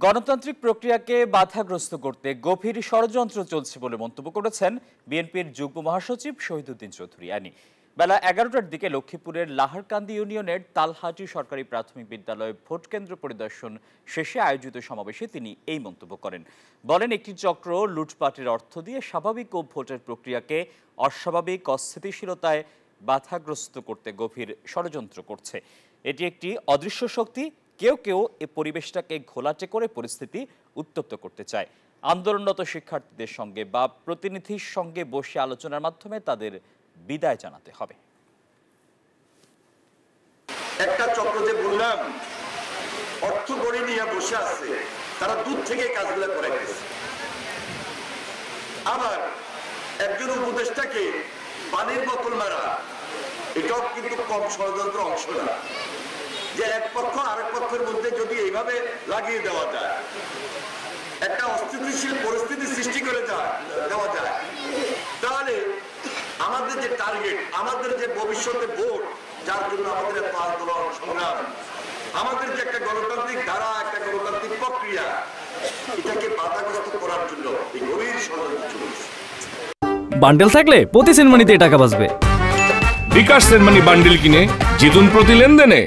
গণতান্ত্রিক প্রক্রিয়াকে বাধাগ্রস্ত করতে গভীর ষড়যন্ত্র চলছে বলে মন্তব্য করেছেন বিএনপির যুগ্ম মহাসচিব শহীদুদ্দিন চৌধুরী আনি। বেলা 11টার দিকে লক্ষ্মীপুরের লাহারকান্দি ইউনিয়নের তালহাটি সরকারি প্রাথমিক বিদ্যালয়ে ভোট কেন্দ্র পরিদর্শন শেষে আয়োজিত সমাবেশে তিনি এই মন্তব্য করেন। বলেন, একটি চক্র লুটপাটের অর্থ দিয়ে স্বাভাবিক ও ভোটের প্রক্রিয়াকে অস্বাভাবিক অস্থিতিশীলতায় বাধাগ্রস্ত করতে গভীর ষড়যন্ত্র করছে। এটি একটি অদৃশ্য শক্তি। কেউ কেউ এ পরিবেশটাকে ঘোলাটে করে পরিস্থিতি উত্তপ্ত করতে চায়। আন্দোলনরত শিক্ষার্থীদের সঙ্গে বা প্রতিনিধির সঙ্গে বসে আলোচনার মাধ্যমে তাদের বিদায় জানাতে হবে। একটা চক্র যে বললাম অর্থ গড়ে নিয়ে বসে আছে, তারা দূর থেকে কাজগুলো করে গেছে। আবার একজন উপদেষ্টাকে পানির বোতল মারা, এটাও কিন্তু কম ষড়যন্ত্র অংশ না, যে এক পক্ষ আরেক পক্ষের মধ্যে যদি এইভাবে লাগিয়ে দেওয়া যায়, একটা অস্থিতিশীল পরিস্থিতি সৃষ্টি করে দেওয়া যায়, তাহলে আমাদের যে টার্গেট, আমাদের যে ভবিষ্যতে ভোট, যার জন্য আমাদের এত আন্দোলন সংগ্রাম, আমাদের যে একটা গণতান্ত্রিক ধারা, একটা গণতান্ত্রিক প্রক্রিয়া, এটাকে বাধাগ্রস্ত করার জন্য এই গভীর ষড়যন্ত্র চলছে। বান্ডেল থাকলে প্রতি সেনমানিতে টাকা বাঁচবে। বিকাশ সেনমানি বান্ডেল কিনে জিতুন প্রতি লেনদেনে।